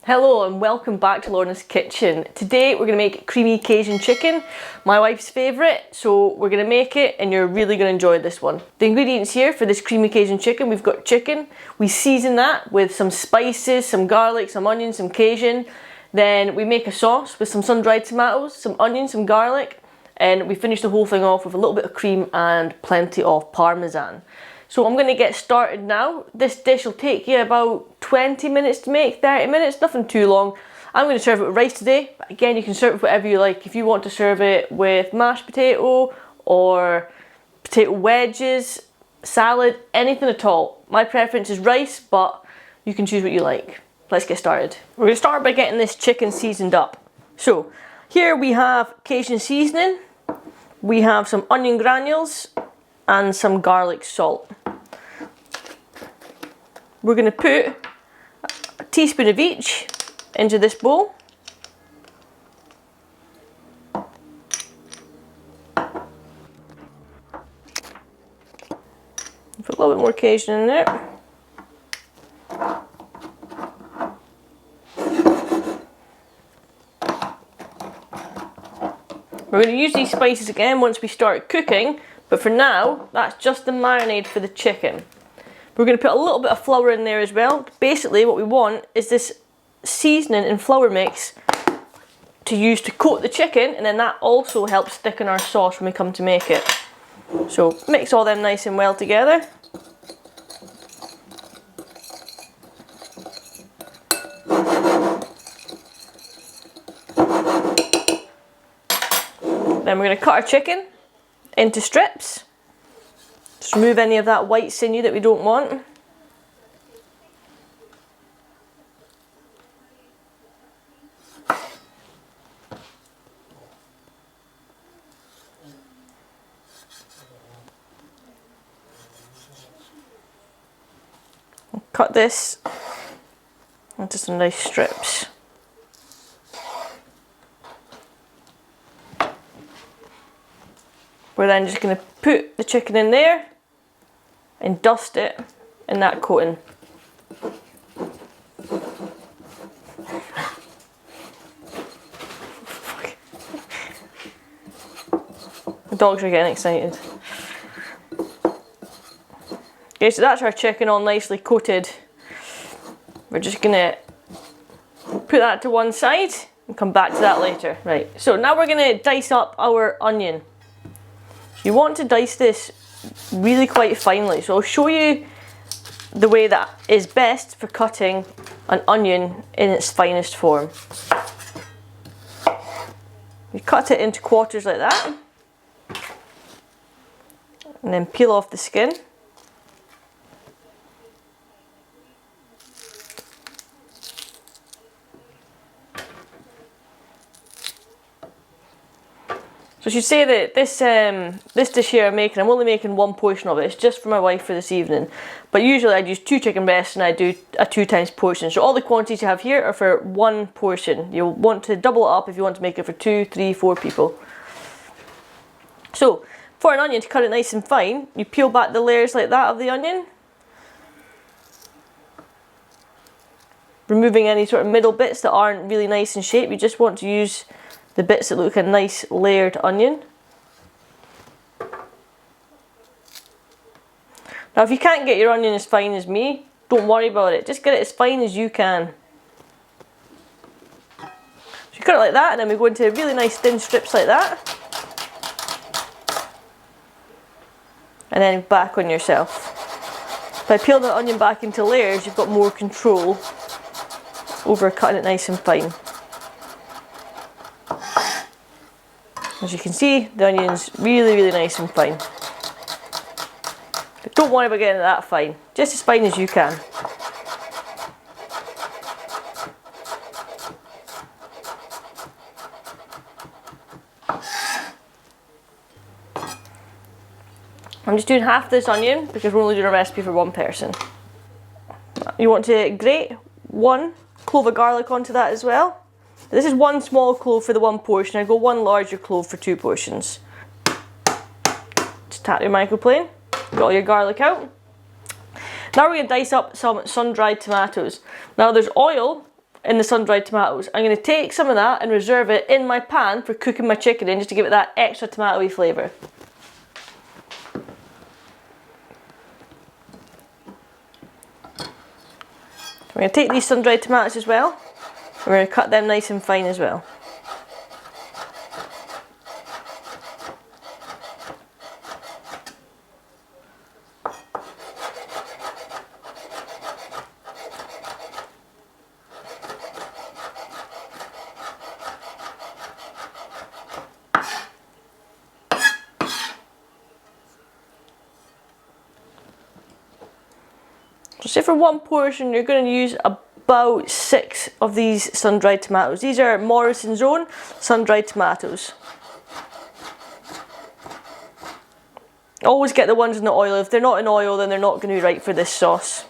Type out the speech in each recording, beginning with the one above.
Hello and welcome back to Lorna's kitchen. Today we're going to make creamy Cajun chicken, my wife's favourite, so we're going to make it and you're really going to enjoy this one. The ingredients here for this creamy Cajun chicken, we've got chicken, we season that with some spices, some garlic, some onions, some Cajun, then we make a sauce with some sun-dried tomatoes, some onions, some garlic, and we finish the whole thing off with a little bit of cream and plenty of Parmesan. So I'm going to get started now. This dish will take you about 20 minutes to make, 30 minutes, nothing too long. I'm going to serve it with rice today, but again you can serve it with whatever you like. If you want to serve it with mashed potato or potato wedges, salad, anything at all. My preference is rice, but you can choose what you like. Let's get started. We're going to start by getting this chicken seasoned up. So here we have Cajun seasoning, we have some onion granules and some garlic salt. We're going to put a teaspoon of each into this bowl. Put a little bit more Cajun in there. We're going to use these spices again once we start cooking, but for now, that's just the marinade for the chicken. We're going to put a little bit of flour in there as well. Basically what we want is this seasoning and flour mix to use to coat the chicken, and then that also helps thicken our sauce when we come to make it. So mix all them nice and well together. Then we're going to cut our chicken into strips. Just remove any of that white sinew that we don't want. Cut this into some nice strips. We're then just going to put the chicken in there and dust it in that coating. The dogs are getting excited. Okay, so that's our chicken all nicely coated. We're just going to put that to one side and come back to that later. Right, so now we're going to dice up our onion. You want to dice this really quite finely, so I'll show you the way that is best for cutting an onion in its finest form. You cut it into quarters like that, and then peel off the skin. So I should say that this dish here I'm only making one portion of it. It's just for my wife for this evening. But usually I'd use 2 chicken breasts and I do a 2 times portion. So all the quantities you have here are for 1 portion. You'll want to double it up if you want to make it for 2, 3, 4 people. So for an onion, to cut it nice and fine, you peel back the layers like that of the onion, removing any sort of middle bits that aren't really nice in shape. You just want to use the bits that look like a nice layered onion. Now if you can't get your onion as fine as me, don't worry about it. Just get it as fine as you can. So you cut it like that, and then we go into really nice thin strips like that. And then back on yourself. By peeling the onion back into layers, you've got more control over cutting it nice and fine. As you can see, the onion's really nice and fine. But don't worry about getting it that fine, just as fine as you can. I'm just doing half this onion because we're only doing a recipe for 1 person. You want to grate 1 clove of garlic onto that as well. This is 1 small clove for the 1 portion. I go 1 larger clove for 2 portions. Just tap your microplane, get all your garlic out. Now we're going to dice up some sun-dried tomatoes. Now there's oil in the sun-dried tomatoes. I'm going to take some of that and reserve it in my pan for cooking my chicken in, just to give it that extra tomatoey flavour. We're going to take these sun-dried tomatoes as well. We're going to cut them nice and fine as well. So say for one portion you're going to use about 6 of these sun-dried tomatoes. These are Morrison's Own sun-dried tomatoes. Always get the ones in the oil. If they're not in oil, then they're not going to be right for this sauce.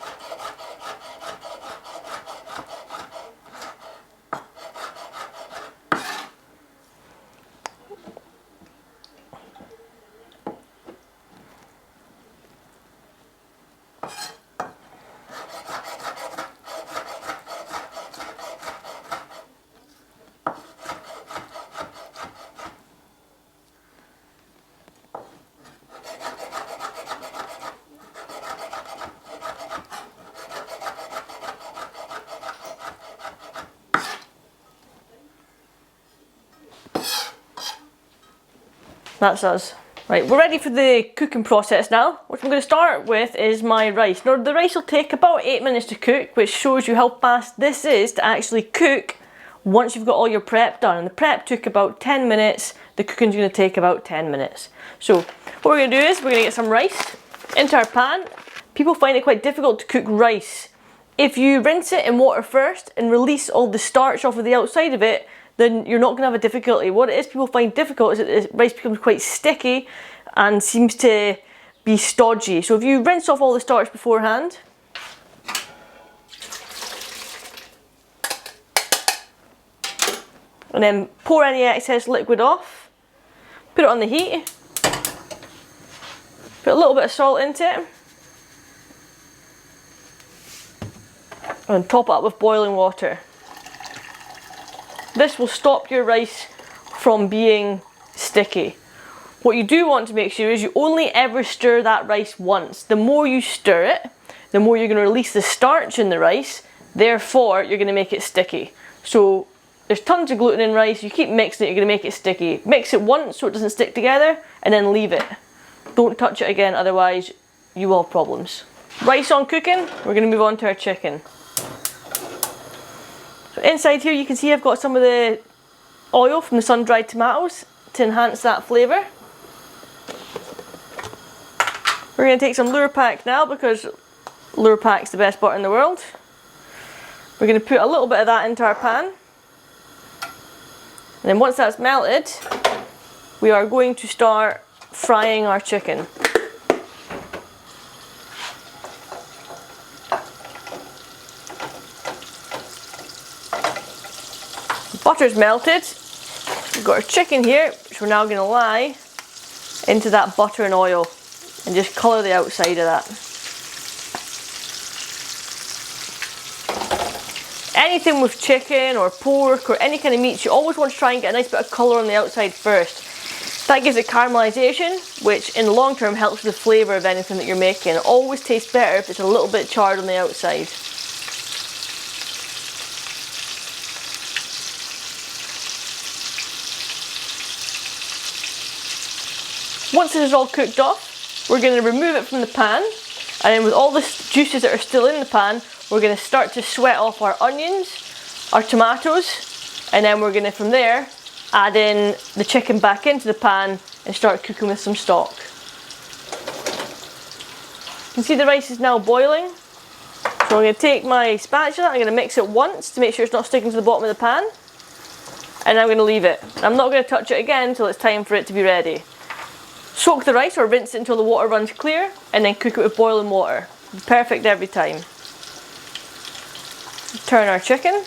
That's us. Right, we're ready for the cooking process now. What I'm going to start with is my rice. Now the rice will take about 8 minutes to cook, which shows you how fast this is to actually cook once you've got all your prep done. And the prep took about 10 minutes, the cooking's going to take about 10 minutes. So what we're going to do is we're going to get some rice into our pan. People find it quite difficult to cook rice. If you rinse it in water first and release all the starch off of the outside of it, then you're not going to have a difficulty. What it is people find difficult is that the rice becomes quite sticky and seems to be stodgy. So if you rinse off all the starch beforehand, and then pour any excess liquid off, put it on the heat, put a little bit of salt into it, and top it up with boiling water. This will stop your rice from being sticky. What you do want to make sure is you only ever stir that rice once. The more you stir it, the more you're going to release the starch in the rice, therefore you're going to make it sticky. So there's tons of gluten in rice, you keep mixing it, you're going to make it sticky. Mix it once so it doesn't stick together and then leave it. Don't touch it again, otherwise you will have problems. Rice on cooking, we're going to move on to our chicken. So inside here you can see I've got some of the oil from the sun-dried tomatoes to enhance that flavour. We're going to take some lure pack now because lure pack's the best butter in the world. We're going to put a little bit of that into our pan. And then once that's melted, we are going to start frying our chicken. Butter's melted. We've got our chicken here, which we're now going to lie into that butter and oil and just colour the outside of that. Anything with chicken or pork or any kind of meat, you always want to try and get a nice bit of colour on the outside first. That gives it caramelisation, which in the long term helps with the flavour of anything that you're making. It always tastes better if it's a little bit charred on the outside. Once this is all cooked off, we're going to remove it from the pan, and then with all the juices that are still in the pan, we're going to start to sweat off our onions, our tomatoes, and then we're going to from there add in the chicken back into the pan and start cooking with some stock. You can see the rice is now boiling, so I'm going to take my spatula, I'm going to mix it once to make sure it's not sticking to the bottom of the pan, and I'm going to leave it. I'm not going to touch it again until it's time for it to be ready. Soak the rice or rinse it until the water runs clear and then cook it with boiling water. Perfect every time. Turn our chicken.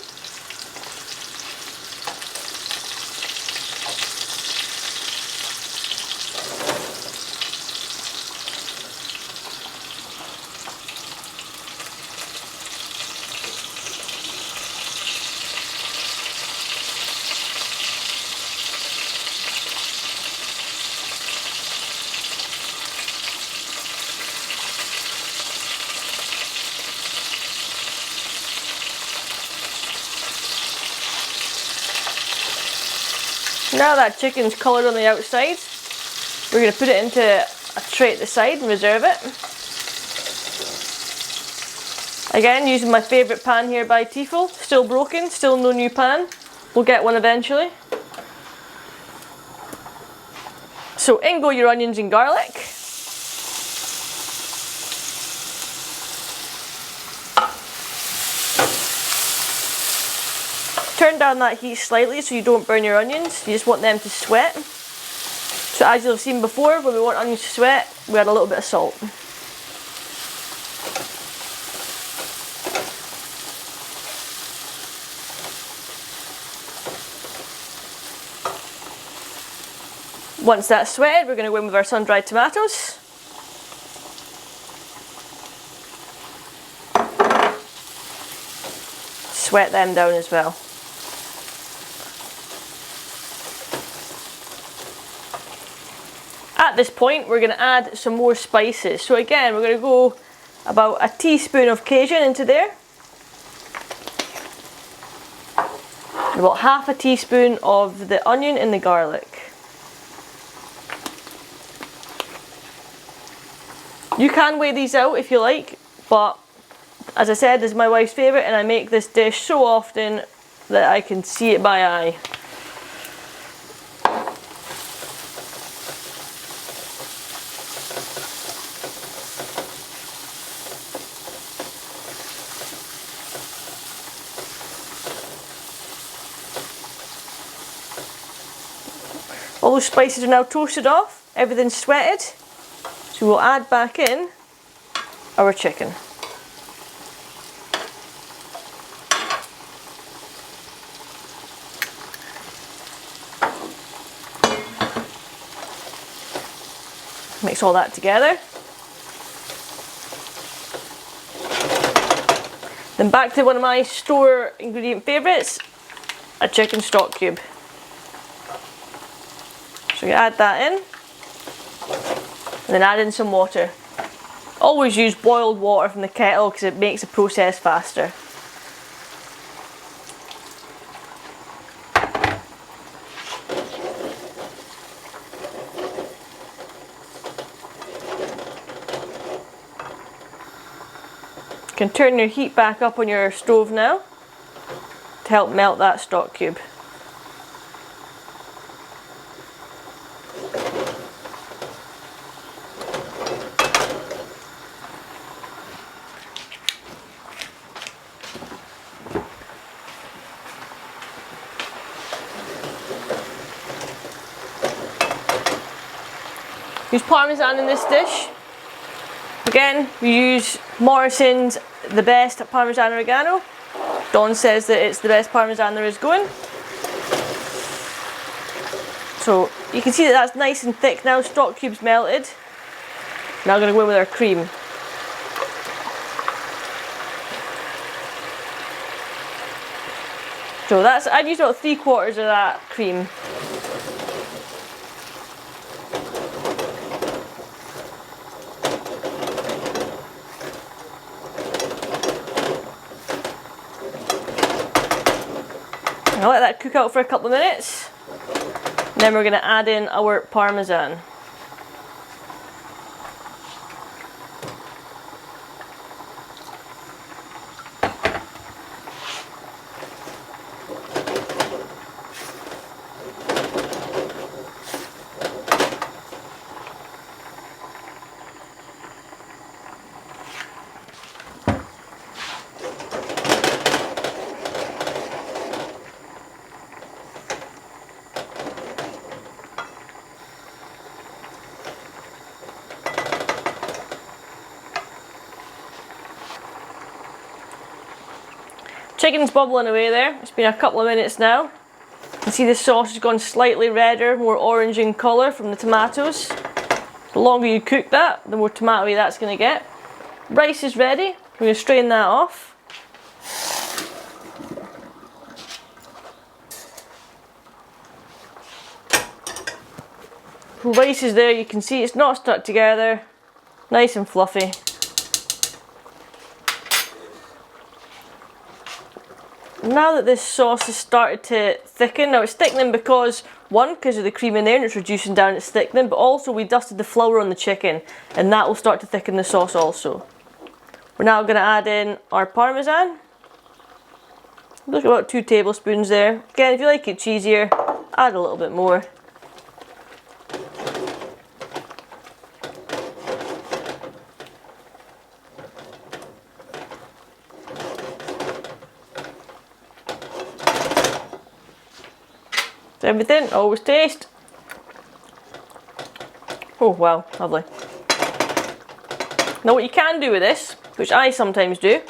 Now that chicken's coloured on the outside, we're going to put it into a tray at the side and reserve it. Again, using my favourite pan here by Tefal, still broken, still no new pan. We'll get one eventually. So in go your onions and garlic. Turn down that heat slightly so you don't burn your onions. You just want them to sweat. So as you'll have seen before, when we want onions to sweat, we add a little bit of salt. Once that's sweated, we're going to go in with our sun-dried tomatoes. Sweat them down as well. At this point, we're going to add some more spices. So again, we're going to go about a teaspoon of Cajun into there. About half a teaspoon of the onion and the garlic. You can weigh these out if you like, but as I said, this is my wife's favourite and I make this dish so often that I can see it by eye. All those spices are now toasted off, everything's sweated, so we'll add back in our chicken. Mix all that together. Then back to one of my store ingredient favourites, a chicken stock cube. So you add that in, and then add in some water. Always use boiled water from the kettle because it makes the process faster. You can turn your heat back up on your stove now to help melt that stock cube. Use Parmesan in this dish. Again, we use Morrison's The Best Parmesan Oregano. Dawn says that it's the best Parmesan there is going. So you can see that that's nice and thick now, stock cubes melted. Now I'm going to go in with our cream. So that's, I've used about 3/4 of that cream. I'll let that cook out for a couple of minutes. And then we're going to add in our Parmesan. Chicken's bubbling away there. It's been a couple of minutes now. You can see the sauce has gone slightly redder, more orange in colour from the tomatoes. The longer you cook that, the more tomatoey that's going to get. Rice is ready. We're going to strain that off. Rice is there, you can see it's not stuck together. Nice and fluffy. Now that this sauce has started to thicken, now it's thickening because, one, because of the cream in there and it's reducing down its thickening, but also we dusted the flour on the chicken and that will start to thicken the sauce also. We're now going to add in our Parmesan. Look, about 2 tablespoons there. Again, if you like it cheesier, add a little bit more. Everything, always taste. Oh wow, lovely. Now what you can do with this, which I sometimes do,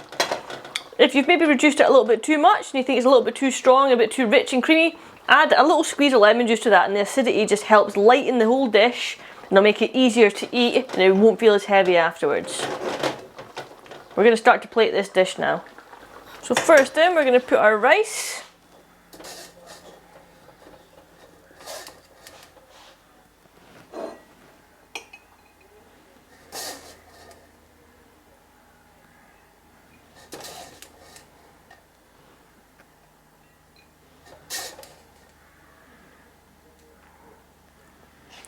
if you've maybe reduced it a little bit too much and you think it's a little bit too strong, a bit too rich and creamy, add a little squeeze of lemon juice to that, and the acidity just helps lighten the whole dish and it'll make it easier to eat and it won't feel as heavy afterwards. We're going to start to plate this dish now. So first then we're going to put our rice.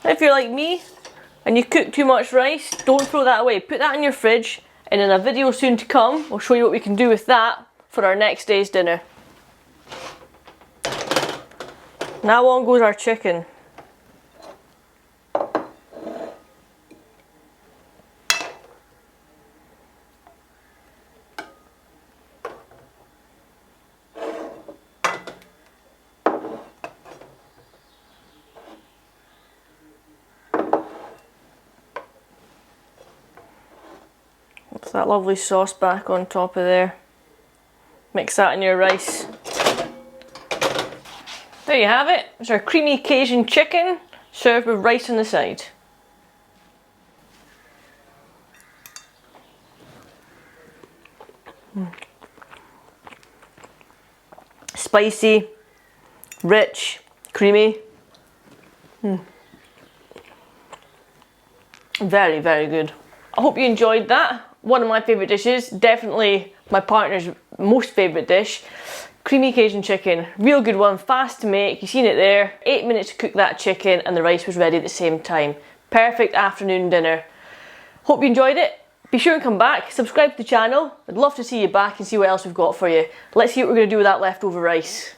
If you're like me and you cook too much rice, don't throw that away. Put that in your fridge, and in a video soon to come, we'll show you what we can do with that for our next day's dinner. Now on goes our chicken. Put that lovely sauce back on top of there. Mix that in your rice. There you have it. It's our creamy Cajun chicken served with rice on the side. Spicy, rich, creamy. Very, very good. I hope you enjoyed that. One of my favourite dishes, definitely my partner's most favourite dish. Creamy Cajun chicken, real good one, fast to make, you've seen it there. 8 minutes to cook that chicken and the rice was ready at the same time. Perfect afternoon dinner. Hope you enjoyed it. Be sure and come back, subscribe to the channel. I'd love to see you back and see what else we've got for you. Let's see what we're going to do with that leftover rice.